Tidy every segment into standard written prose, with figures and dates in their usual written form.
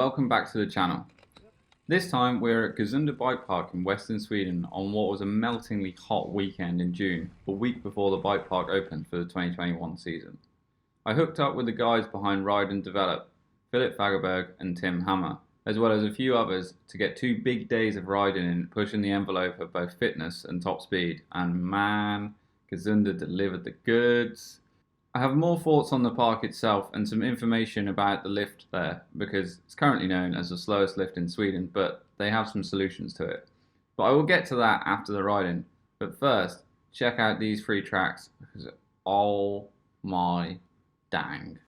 welcome back to the channel. This time we're at Gazunder bike park in western Sweden on what was a meltingly hot weekend in June, a week before the bike park opened for the 2021 season. I hooked up with the guys behind Ride and Develop, Philip Fagerberg and Tim Hammer, as well as a few others to get 2 big days of riding in, pushing the envelope of both fitness and top speed, and man, Gesunda delivered the goods. I have more thoughts on the park itself and some information about the lift there, because it's currently known as the slowest lift in Sweden, but they have some solutions to it. But I will get to that after the riding. But first, check out these 3 tracks, because oh my dang.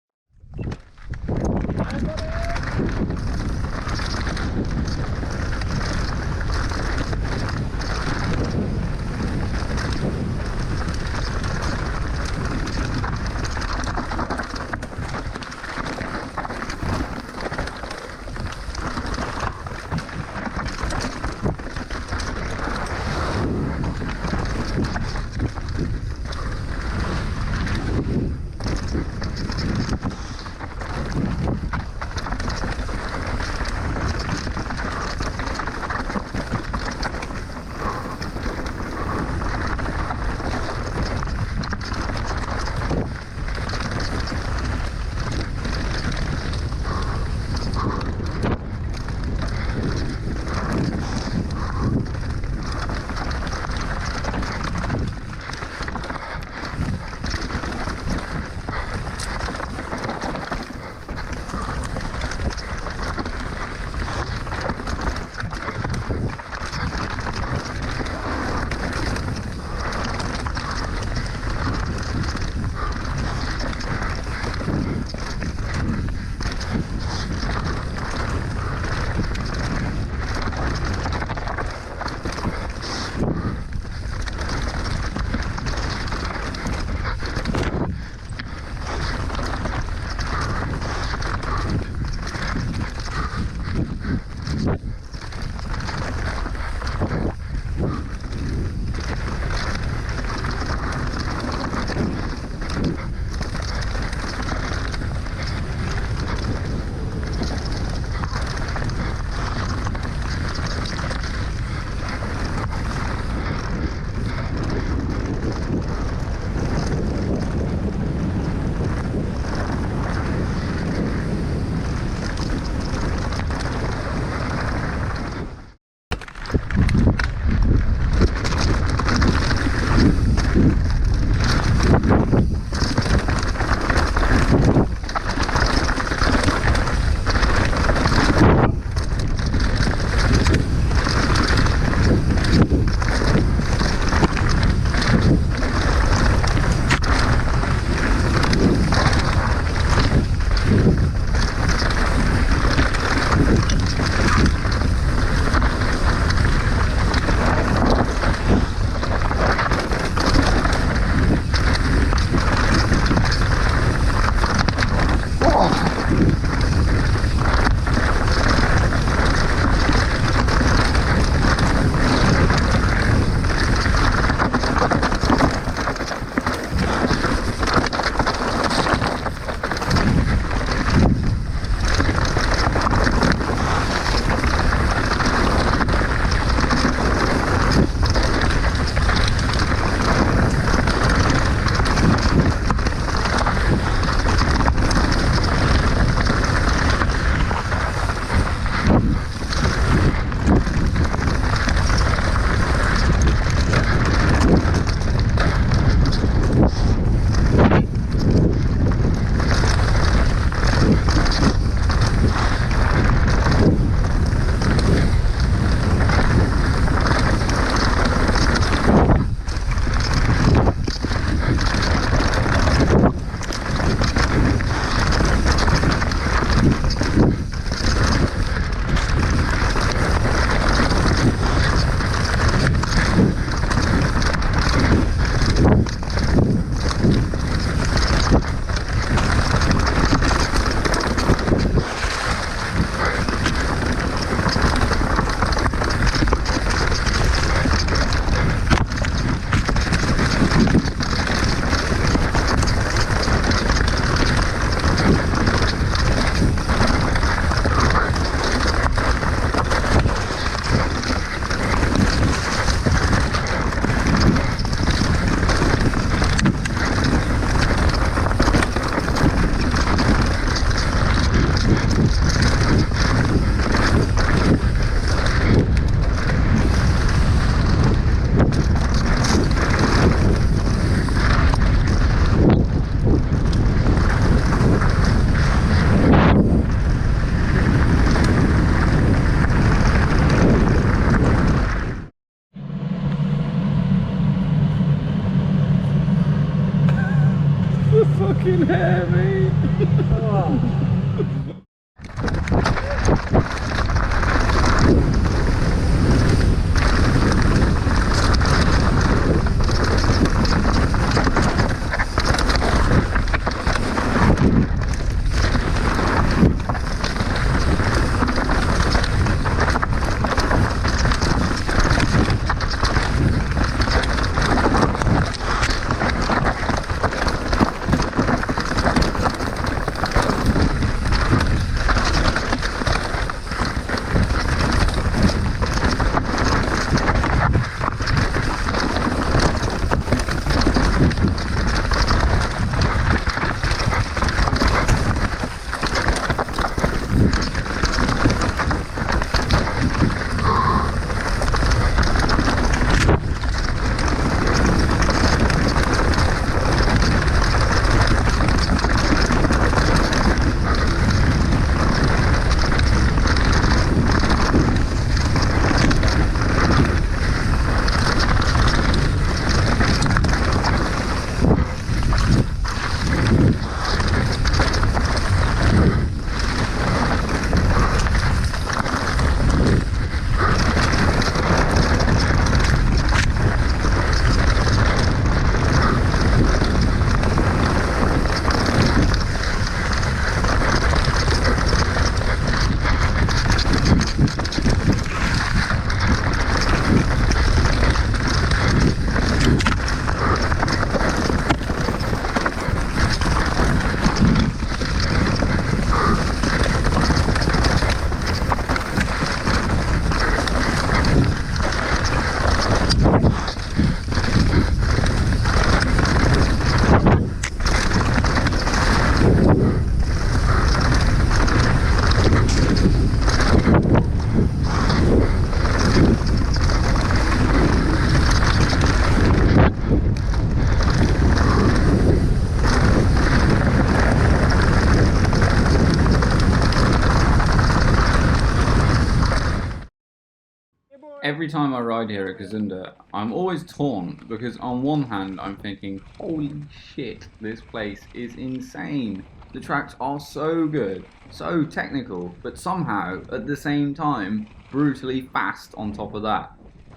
Every time I ride here at Gesunda, I'm always torn because on one hand I'm thinking, holy shit, this place is insane. The tracks are so good, so technical, but somehow at the same time brutally fast on top of that.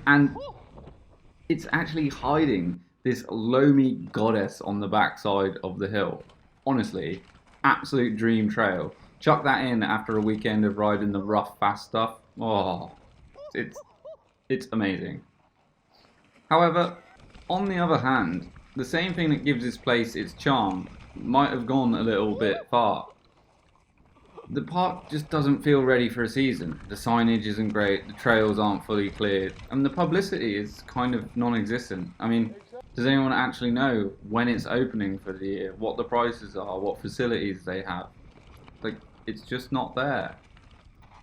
And it's actually hiding this loamy goddess on the backside of the hill. Honestly, absolute dream trail. Chuck that in after a weekend of riding the rough, fast stuff. Oh, it's amazing. However, on the other hand, the same thing that gives this place its charm might have gone a little bit far. The park just doesn't feel ready for a season. The signage isn't great, the trails aren't fully cleared, and the publicity is kind of non-existent. I mean, does anyone actually know when it's opening for the year, what the prices are, what facilities they have? Like, it's just not there.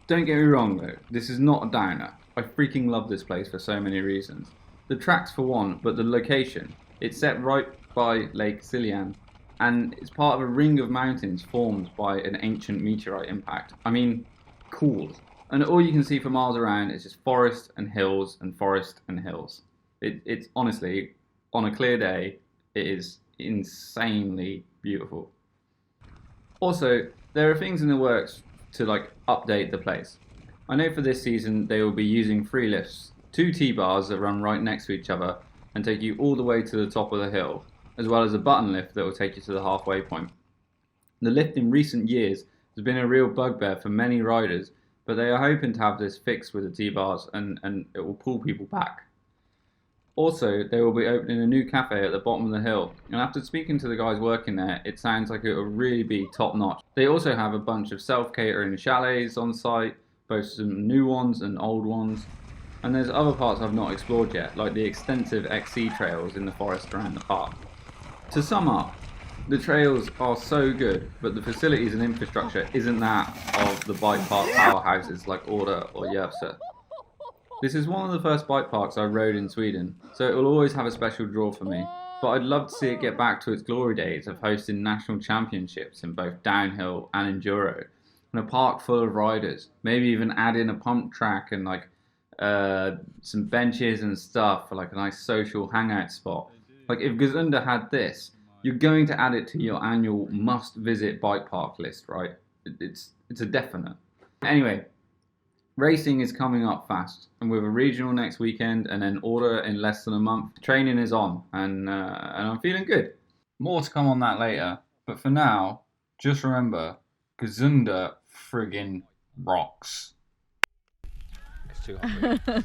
Don't get me wrong though, this is not a downer. I freaking love this place for so many reasons. The tracks for one, but the location. It's set right by Lake Silian, and it's part of a ring of mountains formed by an ancient meteorite impact. I mean, cool. And all you can see for miles around is just forest and hills and forest and hills. It's honestly, on a clear day, it is insanely beautiful. Also, there are things in the works to like update the place. I know for this season they will be using free lifts, 2 T-bars that run right next to each other and take you all the way to the top of the hill, as well as a button lift that will take you to the halfway point. The lift in recent years has been a real bugbear for many riders, but they are hoping to have this fixed with the T-bars and it will pull people back. Also, they will be opening a new cafe at the bottom of the hill, and after speaking to the guys working there, it sounds like it will really be top notch. They also have a bunch of self-catering chalets on site, both some new ones and old ones, and there's other parts I've not explored yet, like the extensive XC trails in the forest around the park. To sum up, the trails are so good, but the facilities and infrastructure isn't that of the bike park powerhouses like Order or Järvsö. This is one of the first bike parks I rode in Sweden, so it will always have a special draw for me, but I'd love to see it get back to its glory days of hosting national championships in both downhill and enduro, and a park full of riders, maybe even add in a pump track and like some benches and stuff for like a nice social hangout spot. Like if Gazunder had this, you're going to add it to your annual must-visit bike park list, right? It's a definite. Anyway, racing is coming up fast, and with a regional next weekend and then Order in less than a month, training is on, and I'm feeling good. More to come on that later, but for now, just remember, Gesunda friggin' rocks. It's too hot.